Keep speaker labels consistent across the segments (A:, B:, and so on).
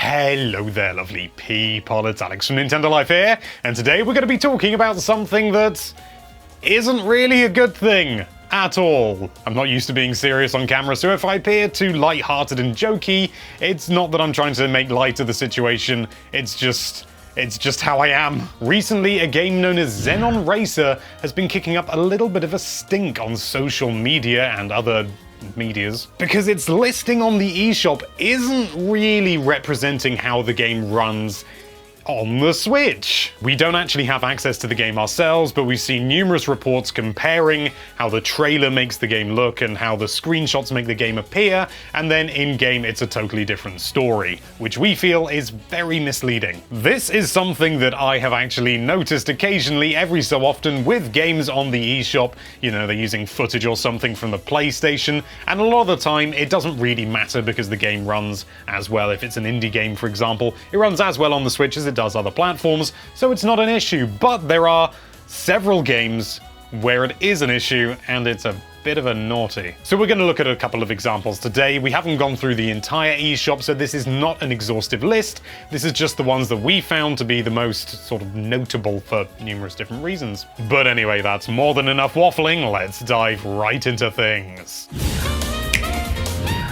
A: Hello there, lovely people. It's Alex from Nintendo Life here, and today we're going to be talking about something that isn't really a good thing at all. I'm not used to being serious on camera, so if I appear too light-hearted and jokey, it's not that I'm trying to make light of the situation, it's just how I am. Recently, a game known as Xenon Racer has been kicking up a little bit of a stink on social media and other medias because its listing on the eShop isn't really representing how the game runs on the Switch. We don't actually have access to the game ourselves, but we've seen numerous reports comparing how the trailer makes the game look and how the screenshots make the game appear, and then in-game it's a totally different story, which we feel is very misleading. This is something that I have actually noticed occasionally every so often with games on the eShop. You know, they're using footage or something from the PlayStation, and a lot of the time it doesn't really matter because the game runs as well. If it's an indie game, for example, it runs as well on the Switch as it does other platforms, so it's not an issue. But there are several games where it is an issue, and it's a bit of a naughty. So we're going to look at a couple of examples today. We haven't gone through the entire eShop, so this is not an exhaustive list. This is just the ones that we found to be the most sort of notable for numerous different reasons. But anyway, that's more than enough waffling. Let's dive right into things.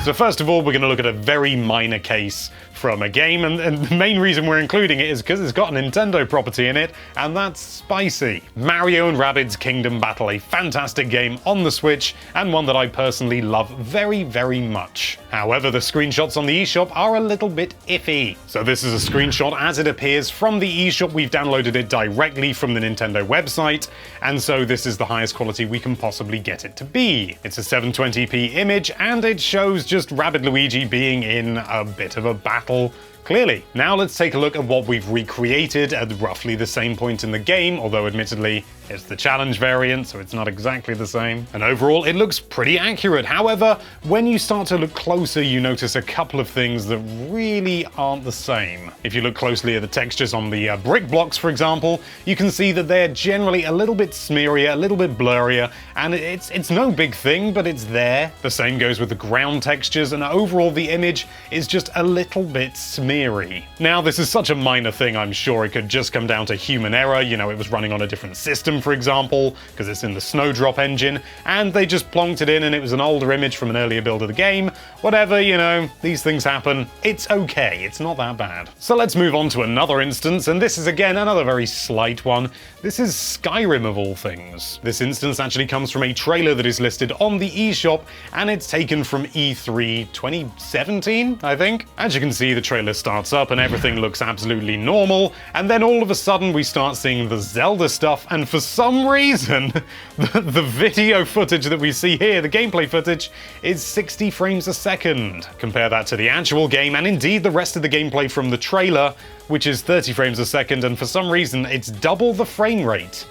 A: So first of all, we're going to look at a very minor case from a game, and the main reason we're including it is because it's got a Nintendo property in it, and that's spicy. Mario and Rabbids Kingdom Battle, a fantastic game on the Switch, and one that I personally love very, very much. However, the screenshots on the eShop are a little bit iffy. So this is a screenshot as it appears from the eShop. We've downloaded it directly from the Nintendo website, and so this is the highest quality we can possibly get it to be. It's a 720p image, and it shows just Rabbid Luigi being in a bit of a battle, clearly. Now let's take a look at what we've recreated at roughly the same point in the game, although admittedly it's the challenge variant, so it's not exactly the same. And overall, it looks pretty accurate. However, when you start to look closer, you notice a couple of things that really aren't the same. If you look closely at the textures on the brick blocks, for example, you can see that they're generally a little bit smearier, a little bit blurrier, and it's no big thing, but it's there. The same goes with the ground textures, and overall the image is just a little bit smeary. Now, this is such a minor thing, I'm sure it could just come down to human error. You know, it was running on a different system, for example, because it's in the Snowdrop engine, and they just plonked it in and it was an older image from an earlier build of the game. Whatever, you know, these things happen. It's okay, it's not that bad. So let's move on to another instance, and this is again another very slight one. This is Skyrim of all things. This instance actually comes from a trailer that is listed on the eShop, and it's taken from E3 2017, I think. As you can see, the trailer starts up and everything looks absolutely normal, and then all of a sudden we start seeing the Zelda stuff, and for some reason, the video footage that we see here, the gameplay footage, is 60 frames a second. Compare that to the actual game, and indeed the rest of the gameplay from the trailer, which is 30 frames a second, and for some reason it's double the frame rate.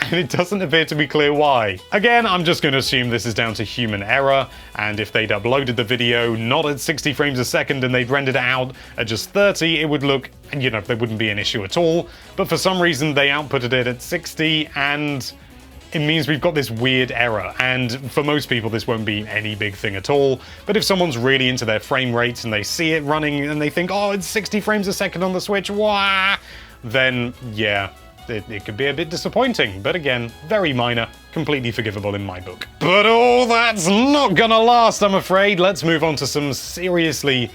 A: And it doesn't appear to be clear why. Again, I'm just going to assume this is down to human error, and if they'd uploaded the video not at 60 frames a second and they'd rendered it out at just 30, it would look, you know, there wouldn't be an issue at all. But for some reason, they outputted it at 60, and it means we've got this weird error. And for most people, this won't be any big thing at all. But if someone's really into their frame rates and they see it running and they think, oh, it's 60 frames a second on the Switch, wah, then yeah, it could be a bit disappointing, but again, very minor, completely forgivable in my book. But all that's not gonna last, I'm afraid. Let's move on to some seriously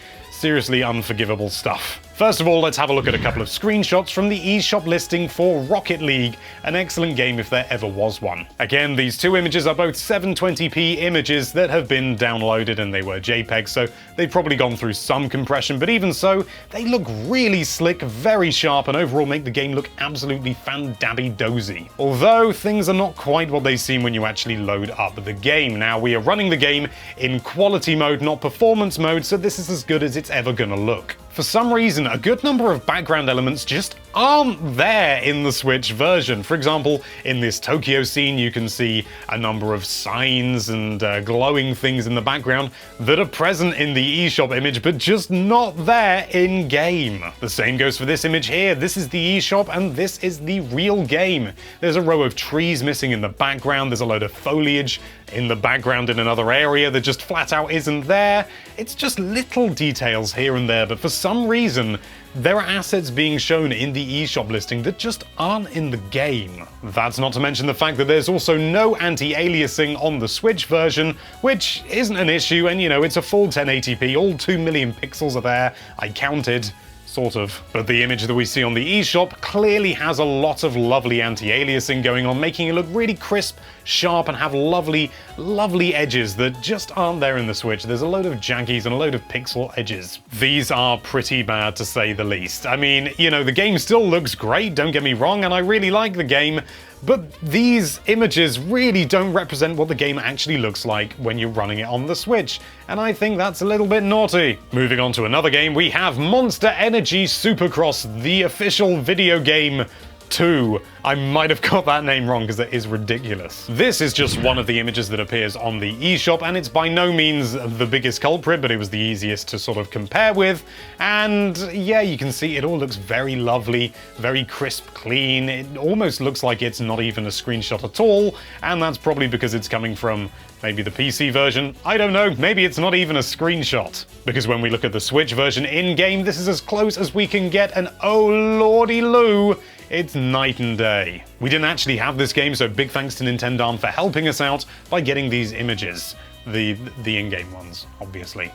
A: unforgivable stuff. First of all, let's have a look at a couple of screenshots from the eShop listing for Rocket League, an excellent game if there ever was one. Again, these two images are both 720p images that have been downloaded, and they were JPEGs, so they've probably gone through some compression, but even so, they look really slick, very sharp, and overall make the game look absolutely fan-dabby-dozy. Although, things are not quite what they seem when you actually load up the game. Now, we are running the game in quality mode, not performance mode, so this is as good as it's ever gonna look. For some reason, a good number of background elements just aren't there in the Switch version. For example, in this Tokyo scene, you can see a number of signs and glowing things in the background that are present in the eShop image, but just not there in-game. The same goes for this image here. This is the eShop, and this is the real game. There's a row of trees missing in the background. There's a load of foliage in the background in another area that just flat out isn't there. It's just little details here and there, but for some reason, there are assets being shown in the eShop listing that just aren't in the game. That's not to mention the fact that there's also no anti-aliasing on the Switch version, which isn't an issue, and it's a full 1080p, all 2 million pixels are there, I counted. Sort of. But the image that we see on the eShop clearly has a lot of lovely anti-aliasing going on, making it look really crisp, sharp, and have lovely, lovely edges that just aren't there in the Switch. There's a load of jaggies and a load of pixel edges. These are pretty bad, to say the least. I mean, the game still looks great, don't get me wrong, and I really like the game, but these images really don't represent what the game actually looks like when you're running it on the Switch, and I think that's a little bit naughty. Moving on to another game, we have Monster Energy Supercross, the official video game 2. I might have got that name wrong because it is ridiculous. This is just one of the images that appears on the eShop, and it's by no means the biggest culprit, but it was the easiest to sort of compare with. And yeah, you can see it all looks very lovely, very crisp, clean. It almost looks like it's not even a screenshot at all, and that's probably because it's coming from maybe the PC version. I don't know, maybe it's not even a screenshot. Because when we look at the Switch version in-game, this is as close as we can get, and oh lordy loo, it's night and day. We didn't actually have this game, so big thanks to Nintendo for helping us out by getting these images. The in-game ones, obviously.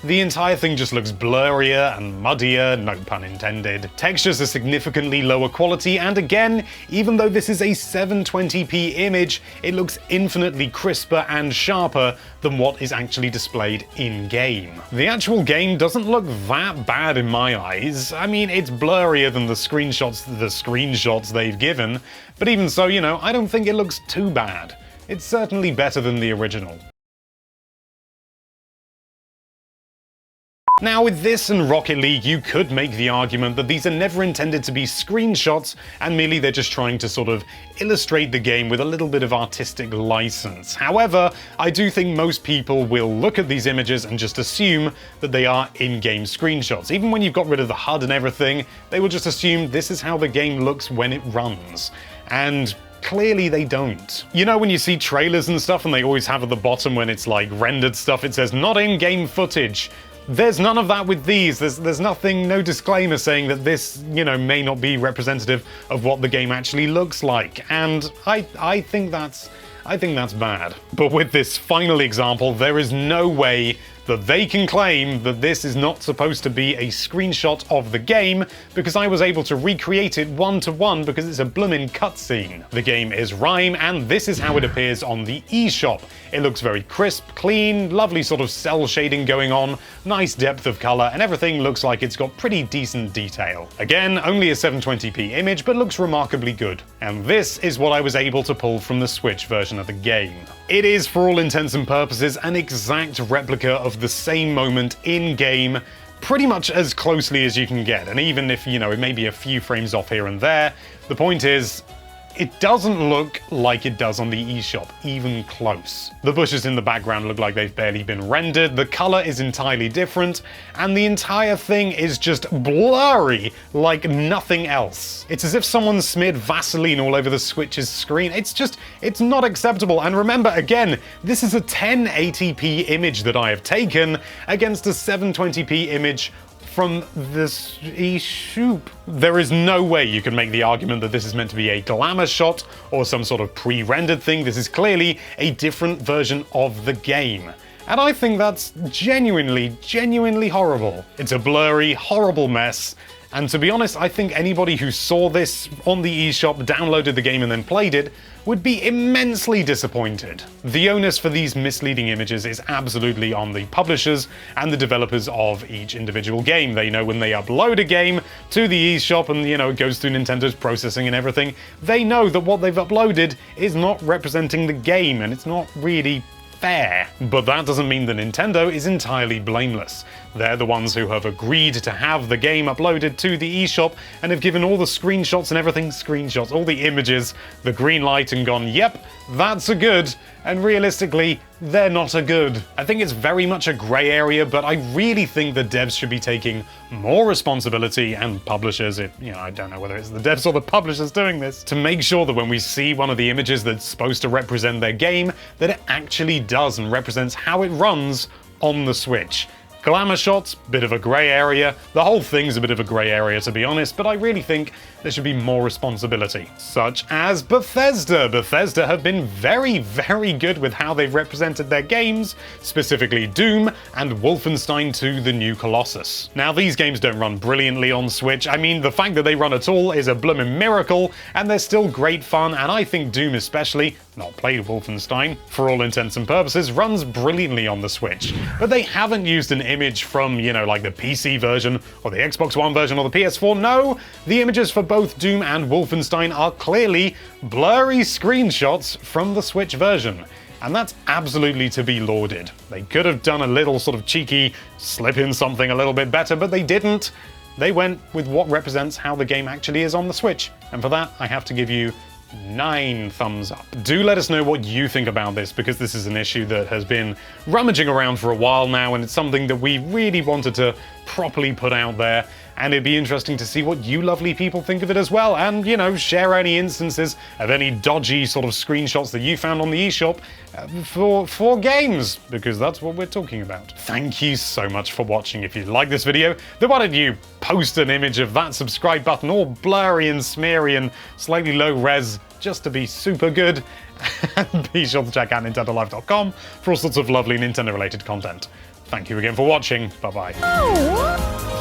A: The entire thing just looks blurrier and muddier, no pun intended. Textures are significantly lower quality, and again, even though this is a 720p image, it looks infinitely crisper and sharper than what is actually displayed in-game. The actual game doesn't look that bad in my eyes. I mean, it's blurrier than the screenshots they've given, but even so, I don't think it looks too bad. It's certainly better than the original. Now, with this and Rocket League, you could make the argument that these are never intended to be screenshots, and merely they're just trying to sort of illustrate the game with a little bit of artistic license. However, I do think most people will look at these images and just assume that they are in-game screenshots. Even when you've got rid of the HUD and everything, they will just assume this is how the game looks when it runs. And clearly they don't. When you see trailers and stuff and they always have at the bottom when it's like rendered stuff, it says not in-game footage. There's none of that with these. There's nothing, no disclaimer saying that this, may not be representative of what the game actually looks like. And I think that's bad. But with this final example, there is no way that they can claim that this is not supposed to be a screenshot of the game, because I was able to recreate it one-to-one because it's a bloomin' cutscene. The game is Rime, and this is how it appears on the eShop. It looks very crisp, clean, lovely sort of cell shading going on, nice depth of color, and everything looks like it's got pretty decent detail. Again, only a 720p image, but looks remarkably good. And this is what I was able to pull from the Switch version of the game. It is, for all intents and purposes, an exact replica of the same moment in-game, pretty much as closely as you can get. And even if, it may be a few frames off here and there, the point is, it doesn't look like it does on the eShop, even close. The bushes in the background look like they've barely been rendered, the color is entirely different, and the entire thing is just blurry like nothing else. It's as if someone smeared Vaseline all over the Switch's screen. It's not acceptable. And remember, again, this is a 1080p image that I have taken against a 720p image from this eShop. There is no way you can make the argument that this is meant to be a glamour shot or some sort of pre-rendered thing. This is clearly a different version of the game. And I think that's genuinely, genuinely horrible. It's a blurry, horrible mess. And to be honest, I think anybody who saw this on the eShop, downloaded the game and then played it, would be immensely disappointed. The onus for these misleading images is absolutely on the publishers and the developers of each individual game. They know when they upload a game to the eShop and, it goes through Nintendo's processing and everything, they know that what they've uploaded is not representing the game, and it's not really fair. But that doesn't mean that Nintendo is entirely blameless. They're the ones who have agreed to have the game uploaded to the eShop and have given all the screenshots and everything, all the images, the green light and gone, yep, that's a good, and realistically, they're not a good. I think it's very much a grey area, but I really think the devs should be taking more responsibility, and publishers, I don't know whether it's the devs or the publishers doing this, to make sure that when we see one of the images that's supposed to represent their game, that it actually does and represents how it runs on the Switch. Glamour shots, bit of a grey area. The whole thing's a bit of a grey area, to be honest, but I really think there should be more responsibility. Such as Bethesda. Bethesda have been very, very good with how they've represented their games, specifically Doom and Wolfenstein 2: The New Colossus. Now, these games don't run brilliantly on Switch. I mean, the fact that they run at all is a bloomin' miracle, and they're still great fun, and I think Doom especially, not played Wolfenstein, for all intents and purposes, runs brilliantly on the Switch. But they haven't used an image from, like the PC version, or the Xbox One version, or the PS4. No, the images for both Doom and Wolfenstein are clearly blurry screenshots from the Switch version. And that's absolutely to be lauded. They could have done a little sort of cheeky slip in something a little bit better, but they didn't. They went with what represents how the game actually is on the Switch. And for that, I have to give you 9 thumbs up. Do let us know what you think about this, because this is an issue that has been rummaging around for a while now, and it's something that we really wanted to properly put out there. And it'd be interesting to see what you lovely people think of it as well, and, share any instances of any dodgy sort of screenshots that you found on the eShop for games, because that's what we're talking about. Thank you so much for watching. If you like this video, then why don't you post an image of that subscribe button all blurry and smeary and slightly low res, just to be super good. And be sure to check out NintendoLife.com for all sorts of lovely Nintendo-related content. Thank you again for watching. Bye-bye.